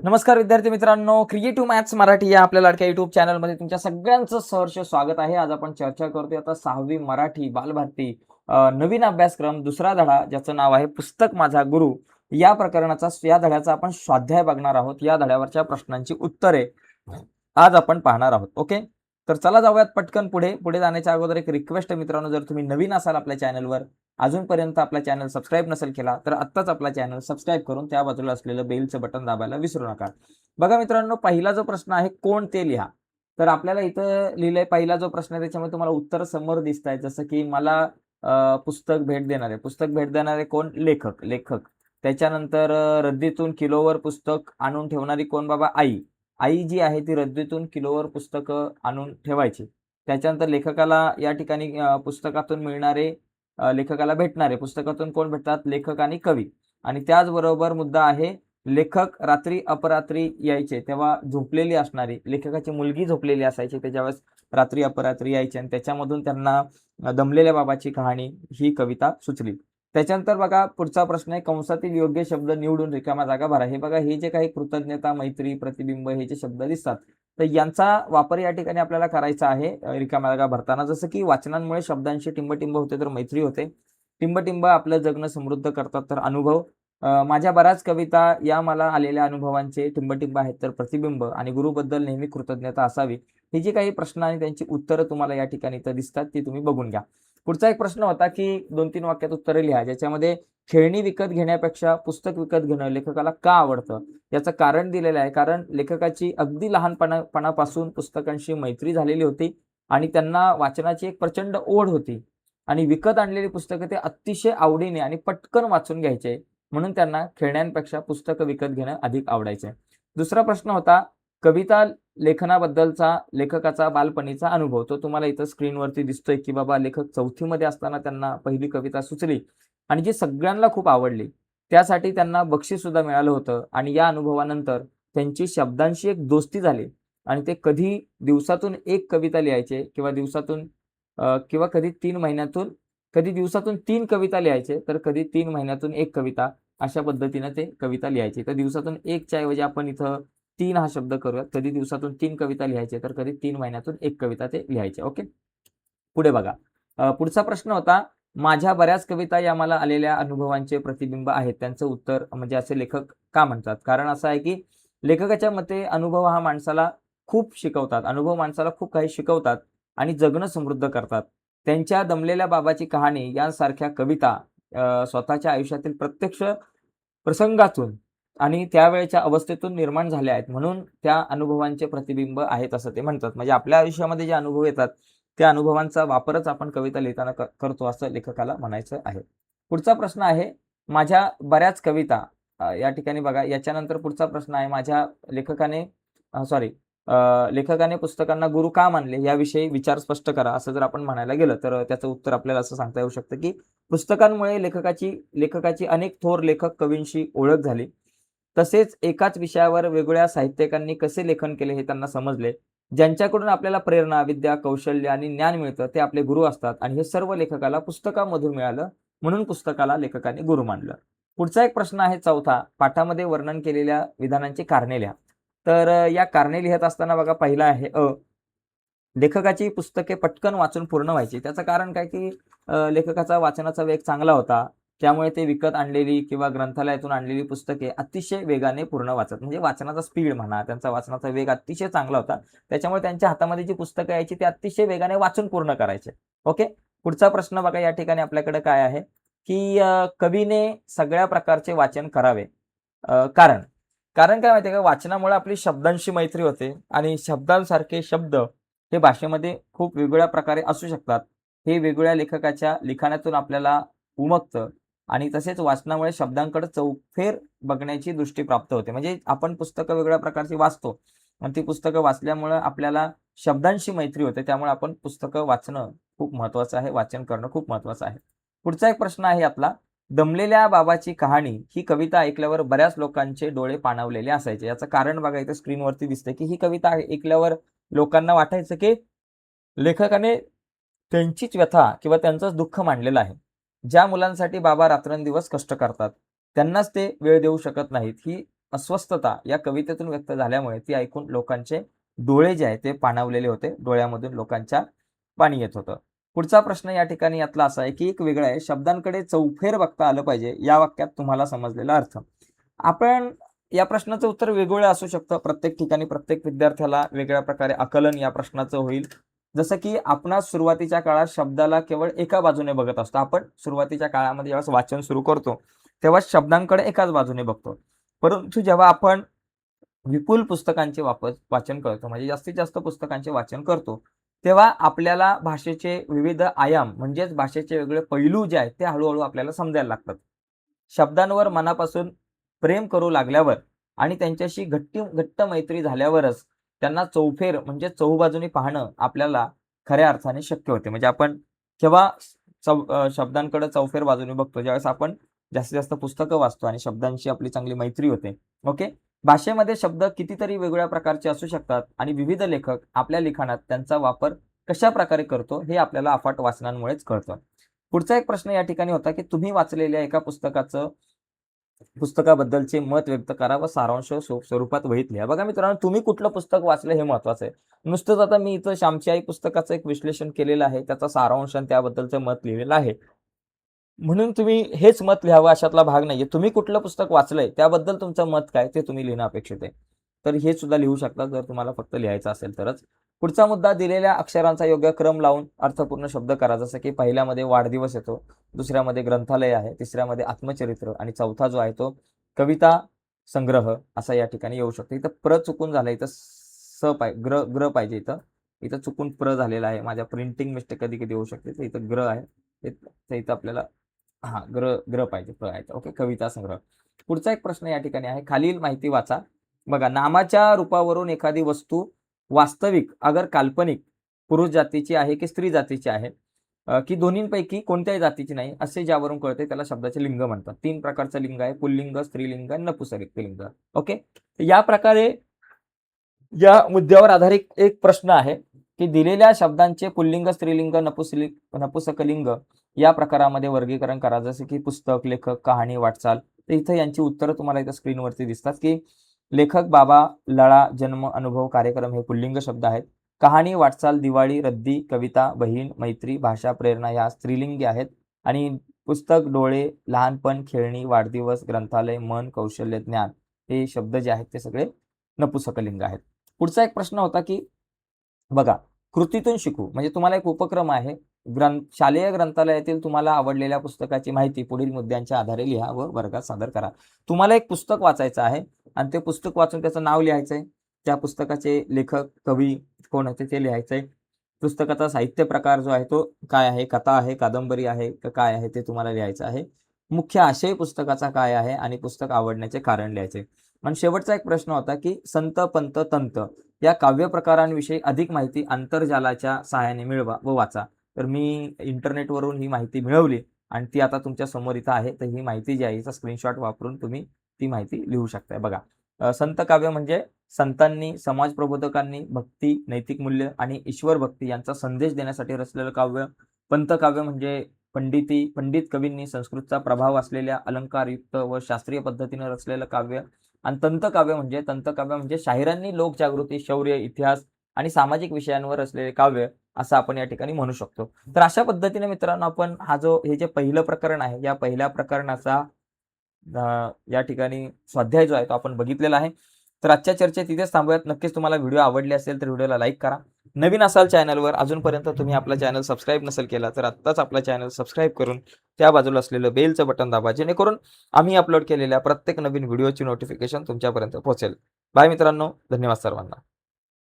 नमस्कार विद्यार्थी मित्रांनो, क्रिएटिव्ह मॅथ्स मराठी या आपल्या लाडक्या युट्यूब चॅनलमध्ये तुमच्या सगळ्यांचं सहर्ष स्वागत आहे. आज आपण चर्चा करतोय आता 6वी मराठी बालभारती नवीन अभ्यासक्रम दुसरा धडा ज्याचं नाव आहे पुस्तक माझा गुरु. या प्रकरणाचा या धड्याचा आपण स्वाध्याय बघणार आहोत. या धड्यावरच्या प्रश्नांची उत्तरे आज आपण पाहणार आहोत. ओके, तर चला जाऊयात पटकन पुढे जाण्याच्या अगोदर एक रिक्वेस्ट आहे मित्रांनो, जर तुम्ही नवीन असाल आपल्या चॅनलवर, अजूनपर्यंत आपला चॅनल सबस्क्राईब नसेल केला तर आत्ताच आपला चॅनल सबस्क्राईब करून त्या बाजूला असलेलं बेलचं बटन दाबायला विसरू नका. बघा मित्रांनो, पहिला जो प्रश्न आहे कोण ते लिहा. तर आपल्याला इथं लिहिलंय पहिला जो प्रश्न आहे त्याच्यामध्ये तुम्हाला उत्तर समोर दिसत आहे. जसं की मला पुस्तक भेट देणारे कोण? लेखक. त्याच्यानंतर रद्दीतून किलोवर पुस्तक आणून ठेवणारी कोण बाबा? आई जी आहे ती रद्दीतून किलोवर पुस्तकं आणून ठेवायची. त्याच्यानंतर लेखकाला या ठिकाणी पुस्तकातून मिळणारे लेखकाला भेटणारे पुस्तकातून कोण भेटतात? लेखक आणि कवी. आणि त्याचबरोबर मुद्दा आहे लेखक रात्री अपरात्री यायचे तेव्हा झोपलेली असणारी लेखकाची मुलगी झोपलेली असायची, त्याच्यावेळेस रात्री अपरात्री यायचे आणि त्याच्यामधून त्यांना दमलेल्या बाबाची कहाणी ही कविता सुचली. त्याच्यानंतर बघा पुढचा प्रश्न आहे कंसातील योग्य शब्द निवडून रिकाम्या जागा भरा. हे बघा, हे जे काही कृतज्ञता, मैत्री, प्रतिबिंब हे जे शब्द दिसतात तर यांचा वापर या ठिकाणी आपल्याला करायचा आहे रिकाम्या जागा भरताना. जसं की वाचनांमुळे शब्दांशी टिंबटिंब होते तर मैत्री होते, टिंबटिंब आपलं जगणं समृद्ध करतात तर अनुभव, माझ्या बऱ्याच कविता या मला आलेल्या अनुभवांचे टिंबटिंब आहेत तर प्रतिबिंब, आणि गुरुबद्दल नेहमी कृतज्ञता असावी. हे जे काही प्रश्न आणि त्यांची उत्तरं तुम्हाला या ठिकाणी इथं दिसतात ती तुम्ही बघून घ्या. पुढचा एक प्रश्न होता की 2-3 वाक्यात उत्तरं लिहा, ज्याच्यामध्ये खेळणी विकत घेण्यापेक्षा पुस्तक विकत घेणं लेखकाला का आवडतं याचं कारण दिलेलं आहे. कारण लेखकाची अगदी लहानपणापासून पुस्तकांशी मैत्री झालेली होती आणि त्यांना वाचनाची एक प्रचंड ओढ होती आणि विकत आणलेली पुस्तकं ते अतिशय आवडीने आणि पटकन वाचून घ्यायचे, म्हणून त्यांना खेळण्यांपेक्षा पुस्तकं विकत घेणं अधिक आवडायचे. दुसरा प्रश्न होता कविता लेखनाबद्दलचा लेखकाचा बालपणीचा अनुभव. तो तुम्हाला इथं स्क्रीनवरती दिसतोय की बाबा लेखक 4थीमध्ये असताना त्यांना पहिली कविता सुचली आणि जी सगळ्यांना खूप आवडली. त्यासाठी त्यांना बक्षीस सुद्धा मिळालं होतं आणि या अनुभवानंतर त्यांची शब्दांशी एक दोस्ती झाली आणि ते कधी दिवसातून एक कविता लिहायचे किंवा कधी दिवसातून 3 कविता लिहायचे तर कधी 3 महिन्यातून 1 कविता, अशा पद्धतीनं ते कविता लिहायचे. तर दिवसातून 1 च्या ऐवजी आपण इथं 3 हा शब्द करूयात. कधी दिवसातून 3 कविता लिहायचे तर कधी 3 महिन्यातून 1 कविता ते लिहायचे. ओके, पुढे बघा. पुढचा प्रश्न होता माझ्या बऱ्याच कविता या मला आलेल्या अनुभवांचे प्रतिबिंब आहेत. त्यांचं उत्तर म्हणजे असे लेखक का म्हणतात? कारण असं आहे की लेखकाच्या मते अनुभव माणसाला खूप काही शिकवतात आणि जगणं समृद्ध करतात. त्यांच्या दमलेल्या बाबाची कहाणी यांसारख्या कविता स्वतःच्या आयुष्यातील प्रत्यक्ष प्रसंगातून आणि त्यावेळच्या अवस्थेतून निर्माण झाल्या आहेत, म्हणून त्या अनुभवांचे प्रतिबिंब आहेत असं ते म्हणतात. म्हणजे आपल्या आयुष्यामध्ये जे अनुभव येतात त्या अनुभवांचा वापरच आपण कविता लिहिताना करतो असं लेखकाला म्हणायचं आहे. पुढचा प्रश्न आहे माझ्या बऱ्याच कविता या ठिकाणी बघा, याच्यानंतर पुढचा प्रश्न आहे माझ्या लेखकाने पुस्तकांना गुरु का मानले याविषयी विचार स्पष्ट करा. असं जर आपण म्हणायला गेलं तर त्याचं उत्तर आपल्याला असं सांगता येऊ शकतं की पुस्तकांमुळे लेखकाची अनेक थोर लेखक कवींशी ओळख झाली. तसेच एकाच विषयावर वेगवेगळ्या साहित्यिकांनी कसे लेखन केले हे त्यांना समजले. ज्यांच्याकडून आपल्याला प्रेरणा, विद्या, कौशल्य आणि ज्ञान मिळतं ते आपले गुरु असतात आणि हे सर्व लेखकाला पुस्तकामधून मिळालं, म्हणून पुस्तकाला लेखकाने गुरु मानलं. पुढचा एक प्रश्न आहे चौथा, पाठामध्ये वर्णन केलेल्या विधानांची कारणे लिहा. तर या कारणे लिहित असताना बघा, पहिला आहे लेखकाची पुस्तके पटकन वाचून पूर्ण व्हायची. त्याचं कारण काय की लेखकाचा वाचनाचा वेग चांगला होता, त्यामुळे ते विकत आणलेली किंवा ग्रंथालयातून आणलेली पुस्तके अतिशय वेगाने पूर्ण वाचत. म्हणजे वाचनाचा स्पीड म्हणा, त्यांचा वाचनाचा वेग अतिशय चांगला होता. त्याच्यामुळे त्यांच्या हातामध्ये जी पुस्तकं यायची ती अतिशय वेगाने वाचून पूर्ण करायचे. ओके, पुढचा प्रश्न बघा या ठिकाणी आपल्याकडे काय आहे की कवीने सगळ्या प्रकारचे वाचन करावे. कारण काय माहिती का, वाचनामुळे आपली शब्दांशी मैत्री होते आणि शब्दांसारखे शब्द हे भाषेमध्ये खूप वेगवेगळ्या प्रकारे असू शकतात. हे वेगवेगळ्या लेखकाच्या लिखाणातून आपल्याला उमगतं आणि तसेच वाचनामुळे शब्दांकडे चौफेर बघण्याची दृष्टी प्राप्त होते. म्हणजे आपण पुस्तकं वेगवेगळ्या प्रकारची वाचतो आणि ती पुस्तकं वाचल्यामुळे आपल्याला शब्दांशी मैत्री होते. त्यामुळे आपण पुस्तकं वाचणं खूप महत्त्वाचं आहे, वाचन करणं खूप महत्त्वाचं आहे. पुढचा एक प्रश्न आहे आपला, दमलेल्या बाबाची कहाणी ही कविता ऐकल्यावर बऱ्याच लोकांचे डोळे पाणावलेले असायचे. याचं कारण बघा इथं स्क्रीनवरती दिसतंय की ही कविता ऐकल्यावर लोकांना वाटायचं की लेखकाने त्यांचीच व्यथा किंवा त्यांचंच दुःख मांडलेलं आहे. ज्या मुलांसाठी बाबा रात्रंदिवस कष्ट करतात त्यांनाच ते वेळ देऊ शकत नाहीत, ही अस्वस्थता या कवितेतून व्यक्त झाल्यामुळे ती ऐकून लोकांचे डोळे जे आहेत ते पाणावलेले होते. डोळ्यामधून लोकांच्या पाणी येत होतं. पुढचा प्रश्न या ठिकाणी यातला असा आहे, की एक वेगळा आहे, शब्दांकडे चौफेर बघता आलं पाहिजे. या वाक्यात तुम्हाला समजलेला अर्थ. आपण या प्रश्नाचं उत्तर वेगवेगळं असू शकतं. प्रत्येक ठिकाणी प्रत्येक विद्यार्थ्याला वेगळ्या प्रकारे आकलन या प्रश्नाचं होईल. जसं की आपणास सुरुवातीच्या काळात शब्दाला केवळ एका बाजूने बघत असतो. आपण सुरुवातीच्या काळामध्ये ज्यावेळेस वाचन सुरू करतो, तेव्हा शब्दांकडे एकाच बाजूने बघतो. परंतु जेव्हा आपण विपुल पुस्तकांचे वाचन करतो, म्हणजे जास्तीत जास्त पुस्तकांचे वाचन करतो, तेव्हा आपल्याला भाषेचे विविध आयाम म्हणजेच भाषेचे वेगळे पैलू जे आहेत ते हळू आपल्याला समजायला लागतात. शब्दांवर मनापासून प्रेम करू लागल्यावर आणि त्यांच्याशी घट्ट मैत्री झाल्यावरच त्यांना चौफेर म्हणजे चहूबाजूनी पाहणं आपल्याला खऱ्या अर्थाने शक्य होते. म्हणजे आपण केव्हा शब्दांकडे चौफेर बाजूने बघतो, ज्यावेळेस आपण जास्तीत जास्त पुस्तकं वाचतो आणि शब्दांशी आपली चांगली मैत्री होते. ओके. भाषेमध्ये शब्द कितीतरी वेगवेगळ्या प्रकारचे असू शकतात आणि विविध लेखक आपल्या लिखाणात त्यांचा वापर कशाप्रकारे करतो हे आपल्याला अफाट वाचनांमुळेच कळतं. पुढचा एक प्रश्न या ठिकाणी होता, की तुम्ही वाचलेल्या एका पुस्तकाबद्दलचे मत व्यक्त करा व सारांश स्वरूपात वहीत लिहा. बघा मित्रांनो, तुम्ही कुठलं पुस्तक वाचलं हे महत्त्वाचं आहे. नुसतंच आता मी इथं श्यामची आई पुस्तकाचं एक विश्लेषण केलेलं आहे, त्याचा सारांश आणि त्याबद्दलचं मत लिहिलेलं आहे. म्हणून तुम्ही हेच मत लिहावं अशातला भाग नाहीये. तुम्ही कुठलं पुस्तक वाचलंय त्याबद्दल तुमचं मत काय ते तुम्ही लिहिणं अपेक्षित आहे. तर हे सुद्धा लिहू शकता जर तुम्हाला फक्त लिहायचं असेल तरच. पुढचा मुद्दा, दिलेल्या अक्षरांचा योग्य क्रम लावून अर्थपूर्ण शब्द करा. जसं की पहिल्यामध्ये वाढदिवस येतो, दुसऱ्यामध्ये ग्रंथालय आहे, तिसऱ्यामध्ये आत्मचरित्र आणि चौथा जो आहे तो कविता संग्रह असा या ठिकाणी येऊ शकतो. इथं प्र चुकून झालं, इथं ग्र पाहिजे इथं. इथं चुकून प्र झालेला आहे. माझ्या प्रिंटिंग मिस्टेक कधी-कधी होऊ शकते. तर इथं ग्र आहे. इथं आपल्याला हां, ग्र पाहिजे, आहे. ओके, कविता संग्रह. पुढचा एक प्रश्न या ठिकाणी आहे. खालील माहिती वाचा. बघा, नामाच्या रूपावरून एखादी वस्तू वास्तविक अगर काल्पनिक पुरुष जातीची आहे की स्त्री जातीची आहे, की दोन्हींपैकी कोणत्याही जातीची नाही, असे ज्यावरून कळते त्याला शब्दाचे लिंग म्हणतात. 3 प्रकारचं लिंग आहे, पुल्लिंग, स्त्रीलिंग आणि नपुंसकलिंग. ओके. या प्रकारे या मुद्द्यावर आधारित एक प्रश्न आहे, की दिलेल्या शब्दांचे पुल्लिंग, स्त्रीलिंग, नपुंसकलिंग या प्रकारामध्ये वर्गीकरण करा. जसे की पुस्तक, लेखक, कहाणी, वाटचाल. तर इथं यांची उत्तरं तुम्हाला इथं स्क्रीनवरती दिसतात, की लेखक, बाबा, लळा, जन्म, अनुभव, कार्यक्रम हे पुल्लिंग शब्द आहेत. कहाणी, वाटचाल, दिवाळी, रद्दी, कविता, बहीण, मैत्री, भाषा, प्रेरणा या स्त्रीलिंगी आहेत. आणि पुस्तक, डोळे, लहानपण, खेळणी, वाढदिवस, ग्रंथालय, मन, कौशल्य, ज्ञान हे शब्द जे आहेत ते सगळे नपुंसकलिंग आहेत. पुढचा एक प्रश्न होता, की बघा, कृतीतून शिकू म्हणजे तुम्हाला एक उपक्रम आहे. शालेय ग्रंथालयातील तुम्हाला आवडलेल्या पुस्तकाची माहिती पुढील मुद्द्यांच्या आधारे लिहा व वर्गात सादर करा. तुम्हाला एक पुस्तक वाचायचं आहे आणि ते पुस्तक वाचून त्याचं नाव लिहायचंय. त्या पुस्तकाचे लेखक, कवी कोण होते ते लिहायचंय. पुस्तकाचा साहित्य प्रकार जो आहे तो काय आहे, कथा आहे, कादंबरी आहे, काय आहे ते तुम्हाला लिहायचं आहे. मुख्य आशय पुस्तकाचा काय आहे आणि पुस्तक आवडण्याचे कारण लिहायचे. आणि शेवटचा एक प्रश्न होता, की संत, पंत, तंत या काव्य प्रकारांविषयी अधिक माहिती आंतरजालाच्या सहाय्याने मिळवा व वाचा. तर मी इंटरनेटवरून ही माहिती मिळवली आणि ती आता तुमच्या समोर इथं आहे. तर ही माहिती जी आहे हिचा स्क्रीनशॉट वापरून तुम्ही ती माहिती लिहू शकताय. बघा, संत काव्य म्हणजे संतांनी, समाज प्रबोधकांनी भक्ती, नैतिक मूल्य आणि ईश्वर भक्ती यांचा संदेश देण्यासाठी रचलेलं काव्य. पंत काव्य म्हणजे पंडित कवींनी संस्कृतचा प्रभाव असलेल्या अलंकारयुक्त व शास्त्रीय पद्धतीने रचलेलं काव्य. आणि तंतकाव्य म्हणजे शाहिरांनी लोकजागृती, शौर्य, इतिहास आणि सामाजिक विषयांवर असलेले काव्य असं आपण या ठिकाणी म्हणू शकतो. तर अशा पद्धतीने मित्रांनो आपण हे जे पहिलं प्रकरण आहे या पहिल्या प्रकरणाचा या ठिकाणी स्वाध्याय जो आहे तो आपण बघितलेला आहे. तर आजच्या चर्चेत तिथेच थांबूयात. नक्कीच तुम्हाला व्हिडिओ आवडले असेल तर व्हिडिओला लाईक करा. नवीन असाल चॅनलवर, अजूनपर्यंत तुम्ही आपला चॅनल सबस्क्राईब नसेल केला तर आत्ताच आपला चॅनल सबस्क्राईब करून त्या बाजूला असलेलं बेलचं बटन दाबा, जेणेकरून आम्ही अपलोड केलेल्या प्रत्येक नवीन व्हिडिओची नोटिफिकेशन तुमच्यापर्यंत पोहोचेल. बाय मित्रांनो, धन्यवाद सर्वांना.